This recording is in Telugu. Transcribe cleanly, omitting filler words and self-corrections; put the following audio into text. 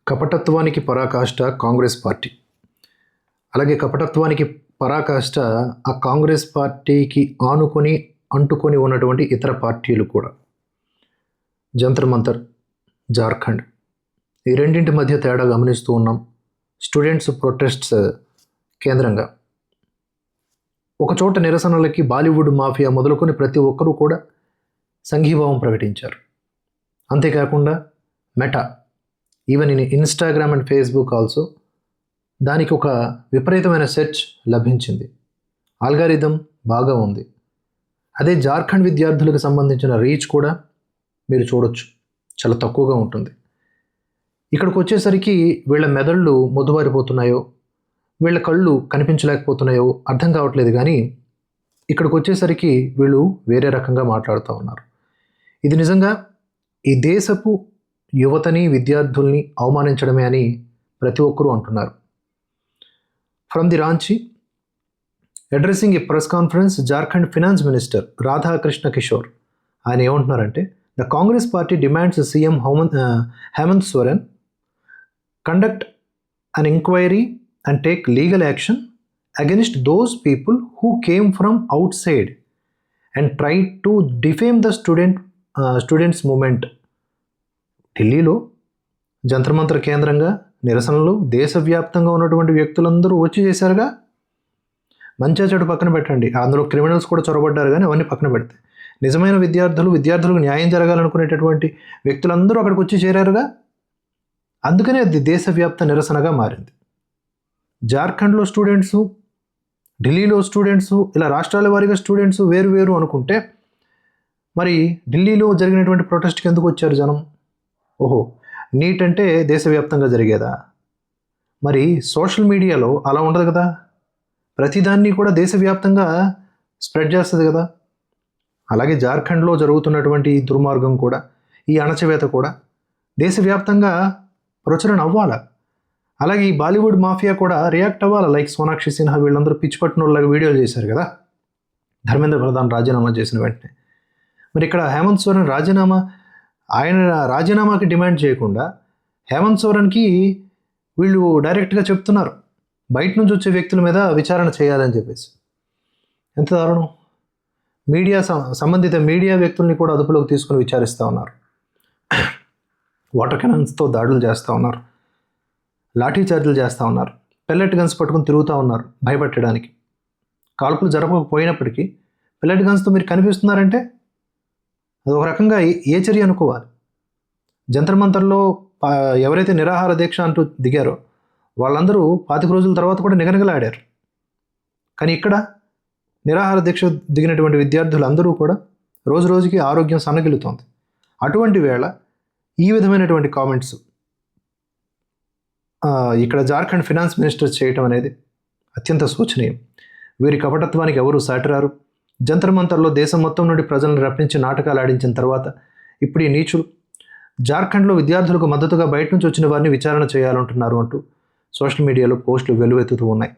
కపటత్వానికి పరాకాష్ట కాంగ్రెస్ పార్టీ. అలాగే కపటత్వానికి పరాకాష్ట ఆ కాంగ్రెస్ పార్టీకి అంటుకొని ఉన్నటువంటి ఇతర పార్టీలు కూడా. జంతర్ మంతర్, జార్ఖండ్, ఈ రెండింటి మధ్య తేడా గమనిస్తూ ఉన్నాం. స్టూడెంట్స్ ప్రొటెస్ట్స్ కేంద్రంగా ఒకచోట నిరసనలకి బాలీవుడ్ మాఫియా మొదలుకొని ప్రతి ఒక్కరూ కూడా సంఘీభావం ప్రకటించారు. అంతేకాకుండా meta, even in Instagram and Facebook also, దానికి ఒక విపరీతమైన సెర్చ్ లభించింది. ఆల్గారిథం బాగా ఉంది. అదే జార్ఖండ్ విద్యార్థులకు సంబంధించిన రీచ్ కూడా మీరు చూడొచ్చు, చాలా తక్కువగా ఉంటుంది. ఇక్కడికి వచ్చేసరికి వీళ్ళ మెదళ్ళు మొద్దుబారిపోతున్నాయో, వీళ్ళ కళ్ళు కనిపించలేకపోతున్నాయో అర్థం కావట్లేదు. కానీ ఇక్కడికి వచ్చేసరికి వీళ్ళు వేరే రకంగా మాట్లాడుతూ ఉన్నారు. ఇది నిజంగా ఈ దేశపు యువతని, విద్యార్థుల్ని అవమానించడమే అని ప్రతి ఒక్కరూ అంటున్నారు. From the Ranchi, addressing a press conference, Jharkhand finance minister Radhakrishna Kishore ఆయన ఏమంటున్నారంటే, the Congress party demands CM Hemant Soren conduct an enquiry and take legal action against those people who came from outside and tried to defame the students movement. ఢిల్లీలో జంతర్ మంతర్ కేంద్రంగా నిరసనలు దేశవ్యాప్తంగా ఉన్నటువంటి వ్యక్తులందరూ వచ్చి చేశారుగా. మంచి చెడు పక్కన పెట్టండి, అందులో క్రిమినల్స్ కూడా చొరబడ్డారు. కానీ అవన్నీ పక్కన పెడితే నిజమైన విద్యార్థులకు న్యాయం జరగాలనుకునేటటువంటి వ్యక్తులందరూ అక్కడికి వచ్చి చేరారుగా. అందుకనే అది దేశవ్యాప్త నిరసనగా మారింది. జార్ఖండ్లో స్టూడెంట్సు, ఢిల్లీలో స్టూడెంట్సు, ఇలా రాష్ట్రాల వారీగా స్టూడెంట్సు వేరు అనుకుంటే, మరి ఢిల్లీలో జరిగినటువంటి ప్రొటెస్ట్కి ఎందుకు వచ్చారు జనం? ఓహో, నీట్ అంటే దేశవ్యాప్తంగా జరిగేదా? మరి సోషల్ మీడియాలో అలా ఉండదు కదా, ప్రతిదాన్ని కూడా దేశవ్యాప్తంగా స్ప్రెడ్ చేస్తుంది కదా. అలాగే జార్ఖండ్లో జరుగుతున్నటువంటి ఈ దుర్మార్గం కూడా, ఈ అణచివేత కూడా దేశవ్యాప్తంగా ప్రచురణ అవ్వాలి. అలాగే ఈ బాలీవుడ్ మాఫియా కూడా రియాక్ట్ అవ్వాలి. లైక్ సోనాక్షి సిన్హా వీళ్ళందరూ పిచ్చి పట్టినోళ్ళగా వీడియోలు చేశారు కదా ధర్మేంద్ర ప్రధాన్ రాజీనామా చేసిన వెంటనే. మరి ఇక్కడ హేమంత్ సోరెన్ ఆయన రాజీనామాకి డిమాండ్ చేయకుండా హేమంత్ సోరెన్కి వీళ్ళు డైరెక్ట్గా చెప్తున్నారు, బయట నుంచి వచ్చే వ్యక్తుల మీద విచారణ చేయాలని చెప్పేసి. ఎంత దారుణం! సంబంధిత మీడియా వ్యక్తుల్ని కూడా అదుపులోకి తీసుకుని విచారిస్తూ ఉన్నారు. వాటర్ కెనాన్స్తో దాడులు చేస్తూ ఉన్నారు, లాఠీ చార్జీలు చేస్తూ ఉన్నారు, పెల్లెట్ గన్స్ పట్టుకుని తిరుగుతూ ఉన్నారు భయపెట్టడానికి. కాల్పులు జరగకపోయినప్పటికీ పెల్లెట్ గన్స్తో మీరు కనిపిస్తున్నారంటే అది ఒక రకంగా ఏ చర్య అనుకోవాలి. జంతర్ మంతర్లో ఎవరైతే నిరాహార దీక్ష అంటూ దిగారో వాళ్ళందరూ 25 రోజుల తర్వాత కూడా నిగనిగలాడారు. కానీ ఇక్కడ నిరాహార దీక్ష దిగినటువంటి విద్యార్థులందరూ కూడా రోజుకి ఆరోగ్యం సన్నగిలుతోంది. అటువంటి వేళ ఈ విధమైనటువంటి కామెంట్స్ ఇక్కడ జార్ఖండ్ ఫినాన్స్ మినిస్టర్ చేయటం అనేది అత్యంత శోచనీయం. వీరి కపటత్వానికి ఎవరు సాటిరారు. జంతర్ మంతర్లో దేశం మొత్తం నుండి ప్రజలను రప్పించి నాటకాలు ఆడించిన తర్వాత ఇప్పుడు ఈ నీచులు జార్ఖండ్లో విద్యార్థులకు మద్దతుగా బయట నుంచి వచ్చిన వారిని విచారణ చేయాలంటున్నారు అంటూ సోషల్ మీడియాలో పోస్టులు వెల్లువెత్తుతూ ఉన్నాయి.